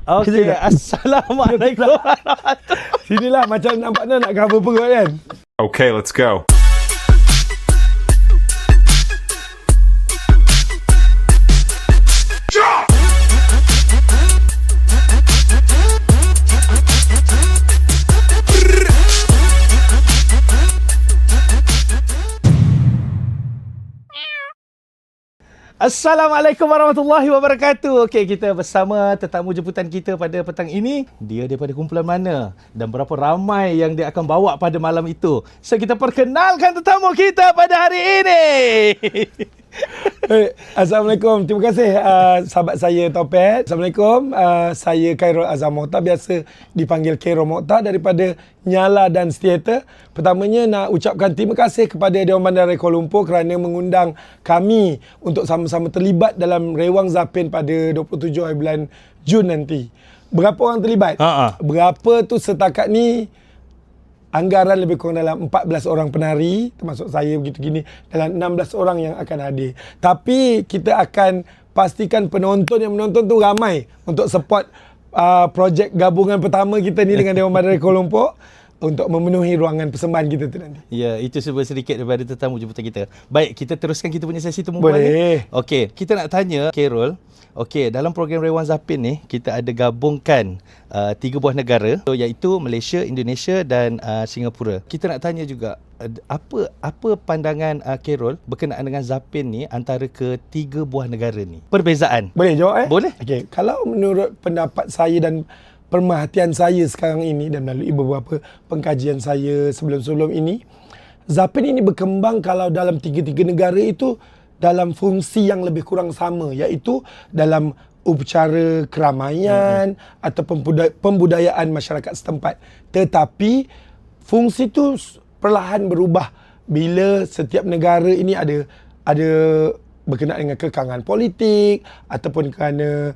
Okey, Assalamualaikum. Sinilah macam nampaknya nak cover perut kan. Okay, let's go. Assalamualaikum warahmatullahi wabarakatuh. Okey, kita bersama tetamu jemputan kita pada petang ini. Dia daripada kumpulan mana dan berapa ramai yang dia akan bawa pada malam itu. So, kita perkenalkan tetamu kita pada hari ini. Assalamualaikum. Terima kasih sahabat saya Topet. Assalamualaikum. Saya Khairul Azam Mokhtar, biasa dipanggil Khairul Mokhtar, daripada Nyala Dance Theatre. Pertamanya nak ucapkan terima kasih kepada Dewan Bandaraya Kuala Lumpur kerana mengundang kami untuk sama-sama terlibat dalam Rewang Zapin pada 27 hari bulan Jun nanti. Berapa orang terlibat? Berapa tu setakat ni? Anggaran lebih kurang dalam 14 orang penari, termasuk saya begitu gini, dalam 16 orang yang akan hadir. Tapi kita akan pastikan penonton yang menonton tu ramai untuk support projek gabungan pertama kita ni dengan Dewan Bandaraya Kuala Lumpur untuk memenuhi ruangan persembahan kita tu nanti. Ya, itu sedikit daripada tetamu jemputan kita. Baik, kita teruskan kita punya sesi temu Boleh. ni. Okey, kita nak tanya Khairul. Okey, dalam program Rewang Zapin ni kita ada gabungkan 3 buah negara, iaitu Malaysia, Indonesia dan Singapura. Kita nak tanya juga apa pandangan Khairul berkenaan dengan Zapin ni antara ketiga buah negara ni? Perbezaan. Boleh jawab Boleh. Okey, kalau menurut pendapat saya dan pemerhatian saya sekarang ini dan melalui beberapa pengkajian saya sebelum-sebelum ini, Zapin ini berkembang kalau dalam tiga-tiga negara itu dalam fungsi yang lebih kurang sama, iaitu dalam upacara keramaian ataupun pembudayaan masyarakat setempat. Tetapi fungsi itu perlahan berubah bila setiap negara ini ada berkenaan dengan kekangan politik ataupun kerana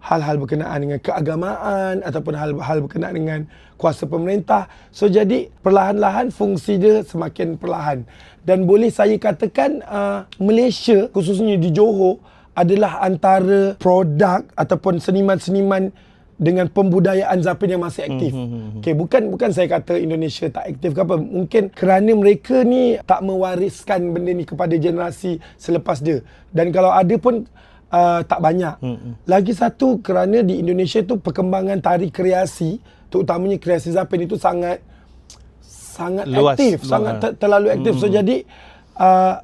hal-hal berkenaan dengan keagamaan ataupun hal-hal berkenaan dengan kuasa pemerintah. So jadi perlahan-lahan fungsi dia semakin perlahan. Dan boleh saya katakan Malaysia, khususnya di Johor, adalah antara produk ataupun seniman-seniman dengan pembudayaan Zapin yang masih aktif. Okay, bukan saya kata Indonesia tak aktif ke apa. Mungkin kerana mereka ni tak mewariskan benda ni kepada generasi selepas dia. Dan kalau ada pun tak banyak. Lagi satu, kerana di Indonesia tu perkembangan tari kreasi, terutamanya kreasi Zapin itu sangat luas, aktif, sangat terlalu aktif. So jadi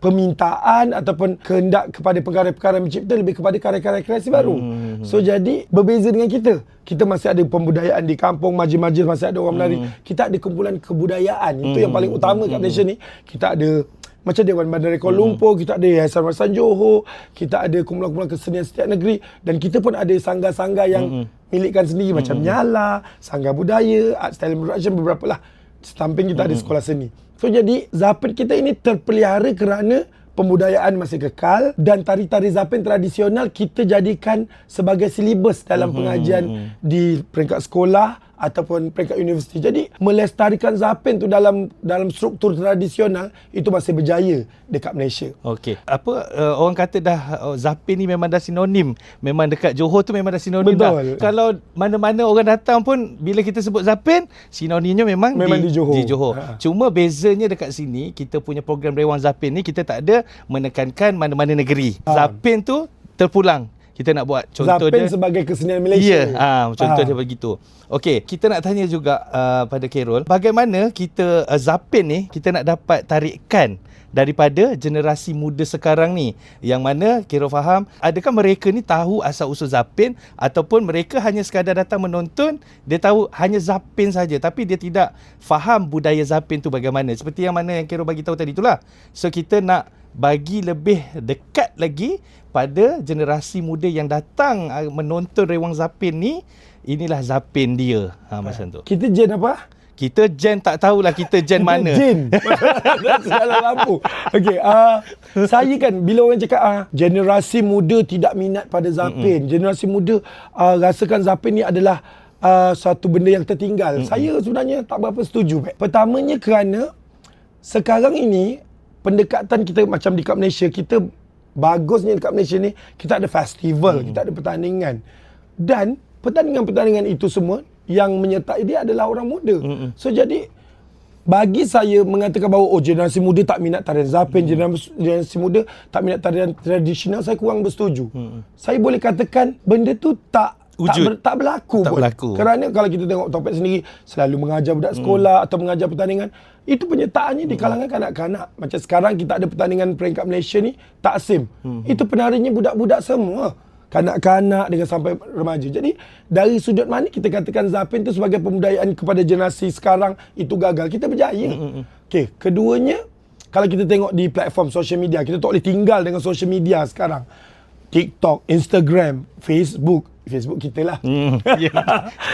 permintaan ataupun kehendak kepada pengarah-pengarah mencipta lebih kepada karya-karya kreasi baru. So jadi berbeza dengan kita. Kita masih ada pembudayaan di kampung, majlis-majlis masih ada orang menari. Kita ada kumpulan kebudayaan. Itu yang paling utama kat Malaysia ni. Kita ada macam Dewan Bandaraya Kuala Lumpur, kita ada Yayasan Johor, kita ada kumpulan-kumpulan kesenian setiap negeri, dan kita pun ada sangga-sangga yang milikkan sendiri macam Nyala, Sangga Budaya, Art Style and Production, beberapa lah. Samping kita ada sekolah seni. So jadi Zapin kita ini terpelihara kerana pembudayaan masih kekal, dan tari-tari Zapin tradisional kita jadikan sebagai silibus dalam pengajian di peringkat sekolah ataupun peringkat universiti. Jadi melestarikan Zapin tu dalam struktur tradisional itu masih berjaya dekat Malaysia. Okey. Orang kata dah Zapin ni memang dah sinonim. Memang dekat Johor tu memang dah sinonim. Betul. Dah. Kalau mana-mana orang datang pun bila kita sebut Zapin, sinonimnya memang di Johor. Cuma bezanya dekat sini, kita punya program Rewang Zapin ni kita tak ada menekankan mana-mana negeri. Zapin tu terpulang. Kita nak buat contoh Zapin dia sebagai kesenian Malaysia. Contoh dia begitu. Okey, kita nak tanya juga pada Khairul, bagaimana kita Zapin ni kita nak dapat tarikan daripada generasi muda sekarang ni, yang mana Khairul faham, adakah mereka ni tahu asal usul Zapin ataupun mereka hanya sekadar datang menonton, dia tahu hanya Zapin saja tapi dia tidak faham budaya Zapin tu bagaimana, seperti yang mana yang Khairul bagi tahu tadi itulah. So kita nak bagi lebih dekat lagi pada generasi muda yang datang menonton Rewang Zapin ni, inilah Zapin dia. Macam tu. Kita gen apa? Kita gen tak tahulah kita gen mana. Gen. Dalam lampu. Okey, saya kan bila orang cakap generasi muda tidak minat pada Zapin, generasi muda rasakan Zapin ni adalah satu benda yang tertinggal. Saya sebenarnya tak berapa setuju. Pertamanya kerana sekarang ini pendekatan kita macam di Malaysia, kita bagusnya dekat Malaysia ni kita ada festival, kita ada pertandingan. Dan pertandingan-pertandingan itu semua yang menyertai dia adalah orang muda. So jadi bagi saya mengatakan bahawa generasi muda tak minat tarian Zapin, generasi muda tak minat tarian tradisional, saya kurang bersetuju. Saya boleh katakan benda tu tak berlaku tak pun. berlaku. Kerana kalau kita tengok Topet sendiri selalu mengajar budak sekolah atau mengajar pertandingan, itu penyertaannya di kalangan kanak-kanak. Macam sekarang kita ada pertandingan peringkat Malaysia ni, Taksim. Itu penarinya budak-budak semua. Kanak-kanak dengan sampai remaja. Jadi dari sudut mana kita katakan Zapin tu sebagai pembudayaan kepada generasi sekarang itu gagal, kita berjaya. Okey, keduanya kalau kita tengok di platform social media, kita tak boleh tinggal dengan social media sekarang. TikTok, Instagram, Facebook kita lah.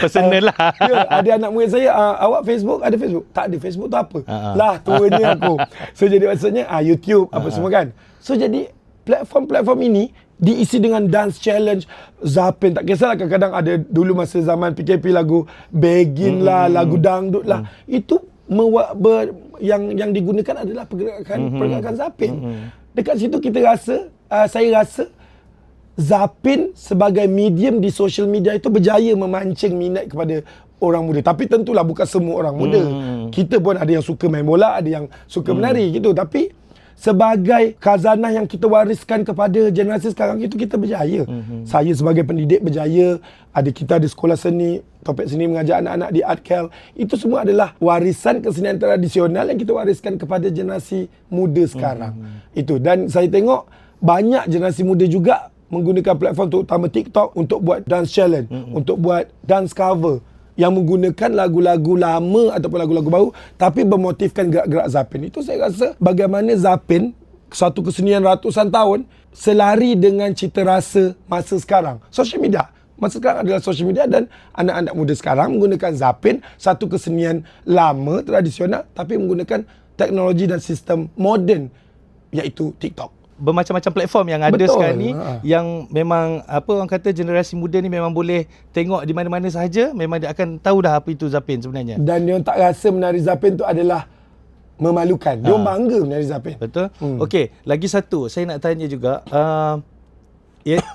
Personal lah. Ya, ada anak murid saya, awak Facebook, ada Facebook? Tak ada. Facebook tu apa? Lah, tuanya aku. So jadi maksudnya YouTube apa semua kan. So jadi platform-platform ini diisi dengan dance challenge, Zapin, tak kisahlah, kadang-kadang ada dulu masa zaman PKP lagu Begin lah, lagu dangdut lah. Itu yang digunakan adalah pergerakan Zapin. Dekat situ kita rasa, saya rasa Zapin sebagai medium di social media itu berjaya memancing minat kepada orang muda. Tapi tentulah bukan semua orang muda. Kita pun ada yang suka main bola, ada yang suka menari gitu. Tapi sebagai khazanah yang kita wariskan kepada generasi sekarang itu, kita berjaya. Saya sebagai pendidik berjaya. Kita ada sekolah seni, Topet seni mengajar anak-anak di Artkel. Itu semua adalah warisan kesenian tradisional yang kita wariskan kepada generasi muda sekarang. Itu. Dan saya tengok banyak generasi muda juga menggunakan platform terutama TikTok untuk buat dance challenge, untuk buat dance cover yang menggunakan lagu-lagu lama ataupun lagu-lagu baru tapi bermotifkan gerak-gerak Zapin. Itu saya rasa bagaimana Zapin, satu kesenian ratusan tahun, selari dengan cita rasa masa sekarang. Social media. Masa sekarang adalah social media dan anak-anak muda sekarang menggunakan Zapin, satu kesenian lama, tradisional tapi menggunakan teknologi dan sistem moden iaitu TikTok. Bermacam-macam platform yang ada sekarang ni yang memang orang kata generasi muda ni memang boleh tengok di mana-mana sahaja, memang dia akan tahu dah apa itu Zapin sebenarnya. Dan dia tak rasa menari Zapin tu adalah memalukan. Dia bangga menari Zapin. Betul. Okey, lagi satu saya nak tanya juga,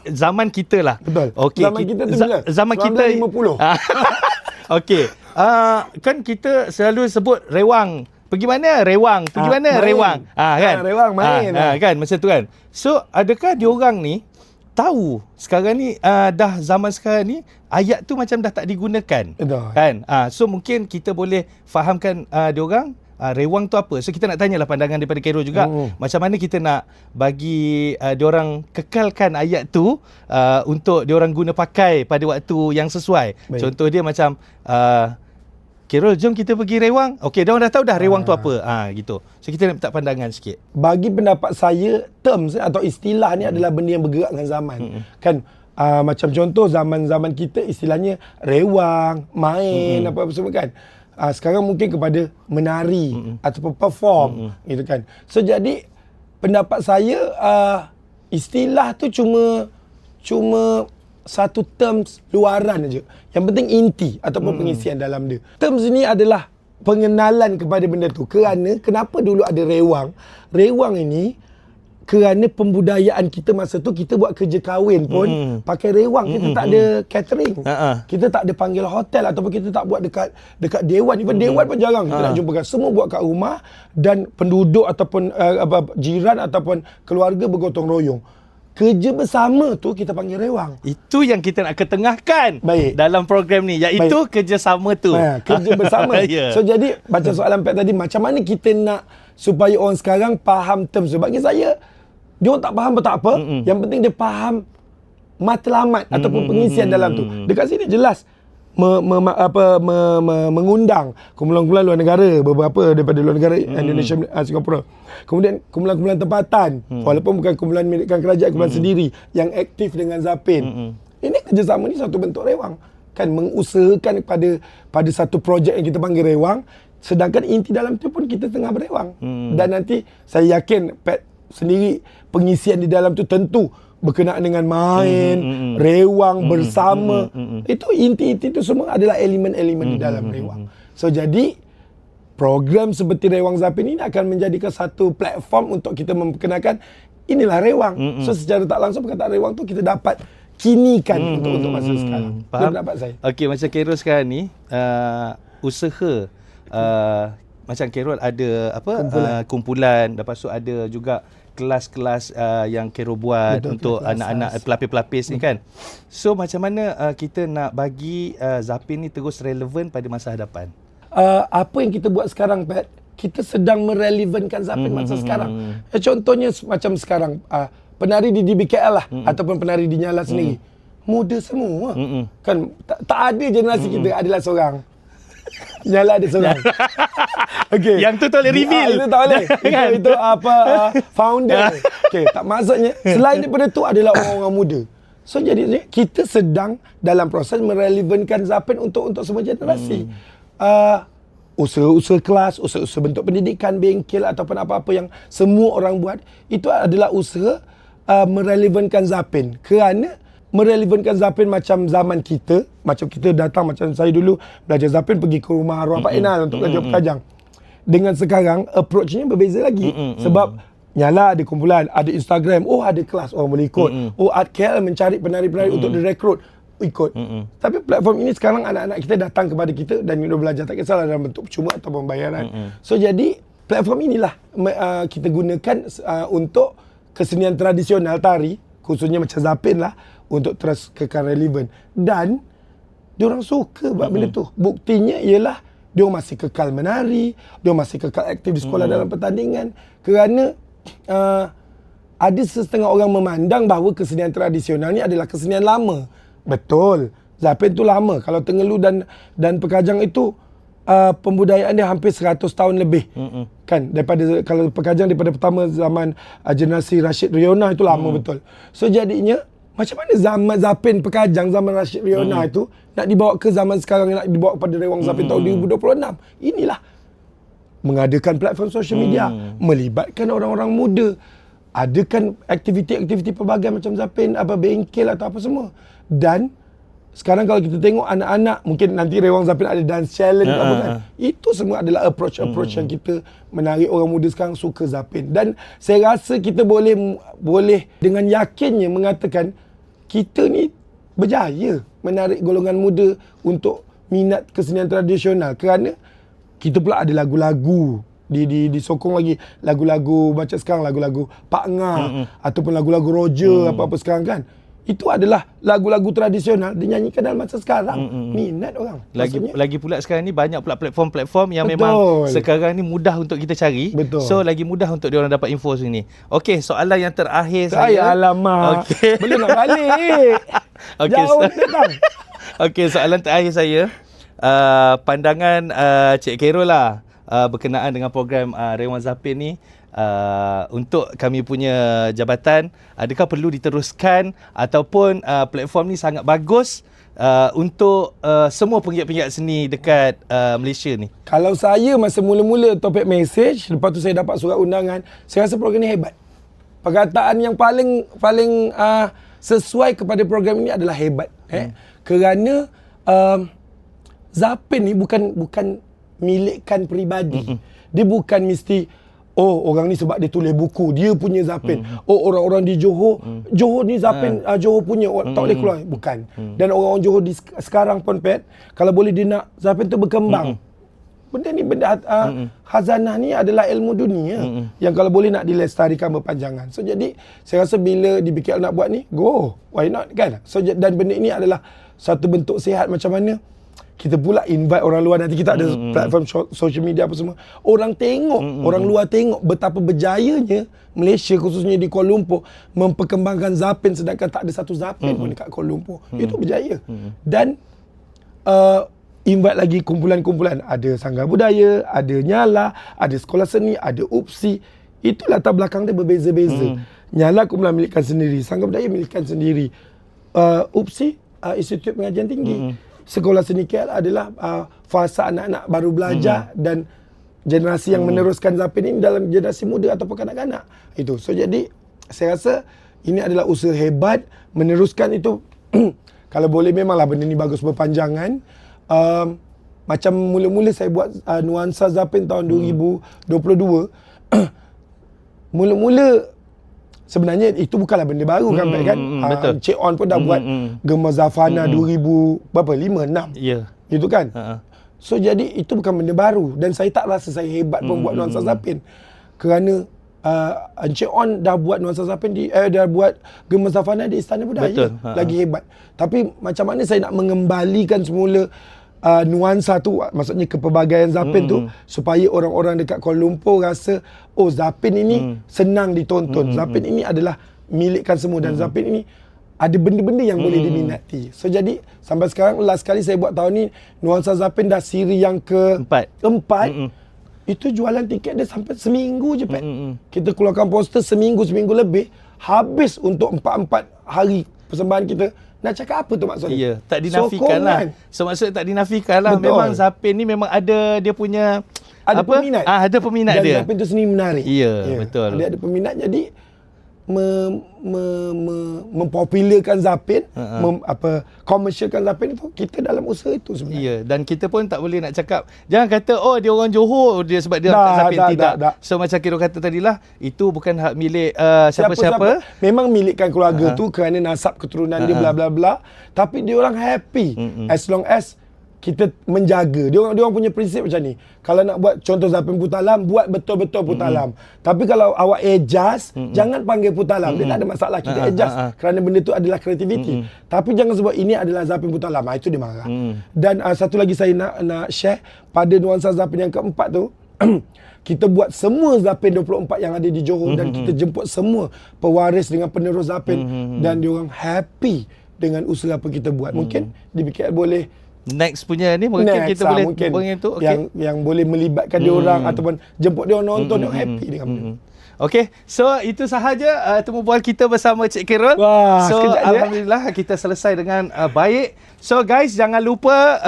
zaman kita lah. Betul. Okay, zaman kita tu bila? Zaman kita 50. Okey. Kan kita selalu sebut rewang. Pergi mana? Rewang. Pergi mana? Main. Rewang. Kan? Rewang main. Kan masa tu kan. So, adakah diorang ni tahu sekarang ni dah zaman sekarang ni ayat tu macam dah tak digunakan. Betul. Kan? So mungkin kita boleh fahamkan diorang rewang tu apa. So kita nak tanyalah pandangan daripada Khairul juga. Macam mana kita nak bagi diorang kekalkan ayat tu untuk diorang guna pakai pada waktu yang sesuai. Baik. Contoh dia macam Khairul, jom kita pergi rewang. Okey, diorang dah tahu dah rewang tu apa. Gitu. So kita nak minta pandangan sikit. Bagi pendapat saya, terms atau istilah ni adalah benda yang bergerak dengan zaman. Kan macam contoh zaman-zaman kita istilahnya rewang, main apa-apa semua kan. Sekarang mungkin kepada menari ataupun perform gitu kan. So jadi pendapat saya istilah tu cuma satu terms luaran aja. Yang penting inti ataupun pengisian dalam dia. Terms ini adalah pengenalan kepada benda tu. Kenapa dulu ada rewang? Rewang ini kerana pembudayaan kita masa tu, kita buat kerja kahwin pun pakai rewang. Kita tak ada catering. Kita tak ada panggil hotel ataupun kita tak buat dekat dewan. Even dewan pun jarang kita nak jumpakan. Semua buat kat rumah dan penduduk ataupun jiran ataupun keluarga bergotong royong. Kerja bersama tu kita panggil rewang. Itu yang kita nak ketengahkan dalam program ni, iaitu kerjasama tu. Kerja bersama. So jadi macam soalan Pat tadi, macam mana kita nak supaya orang sekarang faham terms tu? Bagi saya, dia orang tak faham pun tak apa. Yang penting dia faham matlamat ataupun pengisian dalam tu. Dekat sini jelas mengundang kumpulan-kumpulan luar negara, beberapa daripada luar negara, Indonesia, Singapura. Kemudian kumpulan-kumpulan tempatan, walaupun bukan kumpulan milikkan kerajaan, kumpulan sendiri yang aktif dengan Zapin. Ini kerjasama ni satu bentuk rewang. Kan mengusahakan pada satu projek yang kita panggil rewang, sedangkan inti dalam tu pun kita tengah berrewang. Dan nanti saya yakin Pat sendiri pengisian di dalam tu tentu berkenaan dengan main, rewang bersama. Itu inti-inti itu semua adalah elemen-elemen di dalam rewang. So jadi program seperti Rewang Zapin ini akan menjadikan satu platform untuk kita memperkenalkan inilah rewang. So secara tak langsung perkataan rewang tu kita dapat kekinikan untuk masa sekarang. Itu Faham? pendapat saya. Okey, macam Carol sekarang ni usaha macam Carol ada kumpulan, lepas tu ada juga kelas-kelas yang Carol buat untuk anak-anak pelapis-pelapis ni kan. So macam mana kita nak bagi Zapin ni terus relevan pada masa hadapan? Apa yang kita buat sekarang, Pat, kita sedang merelevankan Zapin masa sekarang. Contohnya macam sekarang penari di DBKL lah ataupun penari di Nyala sendiri. Muda semua. Kan tak ada generasi kita adalah seorang. Nyala ada seorang. Okey. Yang tu tak boleh reveal. Itu tak boleh. Itu apa founder. Okey, tak maksudnya selain daripada tu adalah orang-orang muda. So jadi kita sedang dalam proses merelevankan Zapin untuk semua generasi. Usaha-usaha kelas, usaha-usaha bentuk pendidikan, bengkel ataupun apa-apa yang semua orang buat, itu adalah usaha merelevankan Zapin. Kerana merelevankan Zapin macam zaman kita, macam kita datang, macam saya dulu belajar Zapin pergi ke rumah arwah Pak Enal untuk belajar pekajang. Dengan sekarang approach-nya berbeza lagi. Sebab Nyala ada kumpulan, ada Instagram, ada kelas orang boleh ikut. Art KL mencari penari-penari untuk direkrut, ikut. Tapi platform ini sekarang anak-anak kita datang kepada kita dan kita belajar, tak kisahlah dalam bentuk percuma atau pembayaran. So jadi platform inilah kita gunakan untuk kesenian tradisional tari, khususnya macam Zapin lah, untuk terus kekal relevan. Dan diorang suka buat benda tu. Buktinya ialah diorang masih kekal menari, diorang masih kekal aktif di sekolah dalam pertandingan. Kerana ada setengah orang memandang bahawa kesenian tradisional ni adalah kesenian lama. Betul, Zapin tu lama. Kalau Tenggelu dan Pekajang itu pembudayaan dia hampir 100 tahun lebih. Kan, daripada kalau Pekajang daripada pertama zaman generasi Rashid Riona itu lama betul. So jadinya macam mana zaman Zapin Pekajang zaman Rashid Riona itu nak dibawa ke zaman sekarang, nak dibawa kepada Rewang Zapin tahun 2026. Inilah mengadakan platform social media, melibatkan orang-orang muda, adakan aktiviti-aktiviti pelbagai macam Zapin, bengkel atau apa semua. Dan sekarang kalau kita tengok anak-anak, mungkin nanti Rewang Zapin ada dance challenge apa kan. Itu semua adalah approach yang kita menarik orang muda sekarang suka Zapin. Dan saya rasa kita boleh dengan yakinnya mengatakan kita ni berjaya menarik golongan muda untuk minat kesenian tradisional, kerana kita pula ada lagu-lagu disokong lagi, lagu-lagu macam sekarang, lagu-lagu Pak Nga ataupun lagu-lagu Roger apa-apa sekarang kan. Itu adalah lagu-lagu tradisional dinyanyikan dalam masa sekarang. Minat orang. Lagi pula sekarang ni banyak pula platform-platform yang memang sekarang ni mudah untuk kita cari. So lagi mudah untuk diorang dapat info sini. Okey, soalan yang terakhir saya. Alamak. Belum nak balik. Jauh datang. Okey, soalan terakhir saya. Pandangan Cik Carol lah berkenaan dengan program Rewang Zapin ni. Untuk kami punya jabatan, adakah perlu diteruskan ataupun platform ni sangat bagus untuk semua penggiat-penggiat seni dekat Malaysia ni? Kalau saya masa mula-mula topik message, lepas tu saya dapat surat undangan, saya rasa program ni hebat. Perkataan yang paling sesuai kepada program ini adalah hebat. Kerana Zapin ni bukan milikkan peribadi. Dia bukan mesti orang ni sebab dia tulis buku, dia punya Zapin. Orang-orang di Johor, Johor ni Zapin, Johor punya, tak boleh keluar. Bukan. Dan orang-orang Johor sekarang pun, Pat, kalau boleh dia nak Zapin tu berkembang. Benda ni, khazanah ni adalah ilmu dunia yang kalau boleh nak dilestarikan berpanjangan. So jadi saya rasa bila DBKL nak buat ni, go, why not kan. So dan benda ini adalah satu bentuk sihat. Macam mana kita pula invite orang luar, nanti kita ada platform social media apa semua. Orang tengok, orang luar tengok betapa berjayanya Malaysia, khususnya di Kuala Lumpur, memperkembangkan Zapin, sedangkan tak ada satu Zapin pun dekat Kuala Lumpur. Itu berjaya. Dan invite lagi kumpulan-kumpulan. Ada Sanggar Budaya, ada Nyala, ada Sekolah Seni, ada UPSI. Itu latar belakang dia berbeza-beza. Nyala kumpulan milikkan sendiri, Sanggar Budaya milikkan sendiri. UPSI, Institut Pengajian Tinggi. Sekolah Seni KL adalah fasa anak-anak baru belajar dan generasi yang meneruskan Zapin ini dalam generasi muda ataupun kanak-kanak. Itu. So jadi saya rasa ini adalah usaha hebat. Meneruskan itu kalau boleh memanglah benda ni bagus berpanjangan. Macam mula-mula saya buat Nuansa Zapin tahun 2022. Mula-mula sebenarnya itu bukanlah benda baru kan Pat kan. Betul. Encik On pun dah buat Gemar Zafana 2000 berapa 5 6. Ya. Gitu kan. So jadi itu bukan benda baru dan saya tak rasa saya hebat pun buat Nuansa Zapin. Kerana Encik On dah buat Nuansa Zapin dah buat Gemar Zafana di Istana Budaya. Betul. Lagi hebat. Tapi macam mana saya nak mengembalikan semula nuansa tu, maksudnya kepelbagaian Zapin tu, supaya orang-orang dekat Kuala Lumpur rasa Zapin ini senang ditonton. Zapin ini adalah milikkan semua dan Zapin ini ada benda-benda yang boleh diminati. So jadi sampai sekarang last kali saya buat tahun ni Nuansa Zapin dah siri yang keempat. Itu jualan tiket dia sampai seminggu je Pat. Kita keluarkan poster seminggu lebih, habis untuk 4 hari persembahan kita. Nak cakap apa tu maksudnya? Ya, tak dinafikan lah. So maksudnya tak dinafikan lah. Betul. Memang Zapin ni memang ada dia punya peminat. Ada peminat dan dia. Zapin tu seni menarik. Ya, betul. Dia ada peminat, jadi mempopularkan Zapin, komersialkan Zapin itu kita dalam usaha itu sebenarnya. Ya, dan kita pun tak boleh nak cakap, jangan kata dia orang Johor dia sebab dia angkat Zapin, tidak. So macam Kiro kata tadilah, itu bukan hak milik siapa-siapa. Memang milikkan keluarga tu kerana nasab keturunan dia bla bla bla, tapi dia orang happy as long as kita menjaga. Dia orang punya prinsip macam ni. Kalau nak buat contoh Zapin Putalam, buat betul-betul Putalam. Tapi kalau awak adjust, jangan panggil Putalam. Dia tak ada masalah. Kita adjust kerana benda tu adalah kreativiti. Tapi jangan sebut ini adalah Zapin Putalam. Itu dia marah. Dan satu lagi saya nak share pada Nuansa Zapin yang keempat tu, kita buat semua Zapin 24 yang ada di Johor dan kita jemput semua pewaris dengan penerus Zapin dan diorang happy dengan usaha apa kita buat. Mungkin difikir boleh next punya ni mungkin kita boleh mungkin tu yang boleh melibatkan dia orang ataupun jemput dia orang nonton, dia happy dengan benda. Okey, so itu sahaja temu bual kita bersama Cik Khairul. So alhamdulillah kita selesai dengan baik. So guys, jangan lupa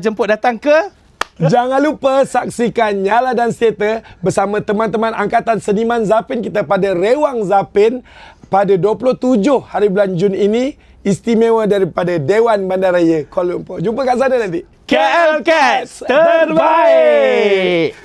jemput datang ke Jangan lupa saksikan Nyala dan Seta bersama teman-teman Angkatan Seniman Zapin kita pada Rewang Zapin pada 27 hari bulan Jun ini, istimewa daripada Dewan Bandaraya Kuala Lumpur. Jumpa kat sana nanti. KL Cats terbaik.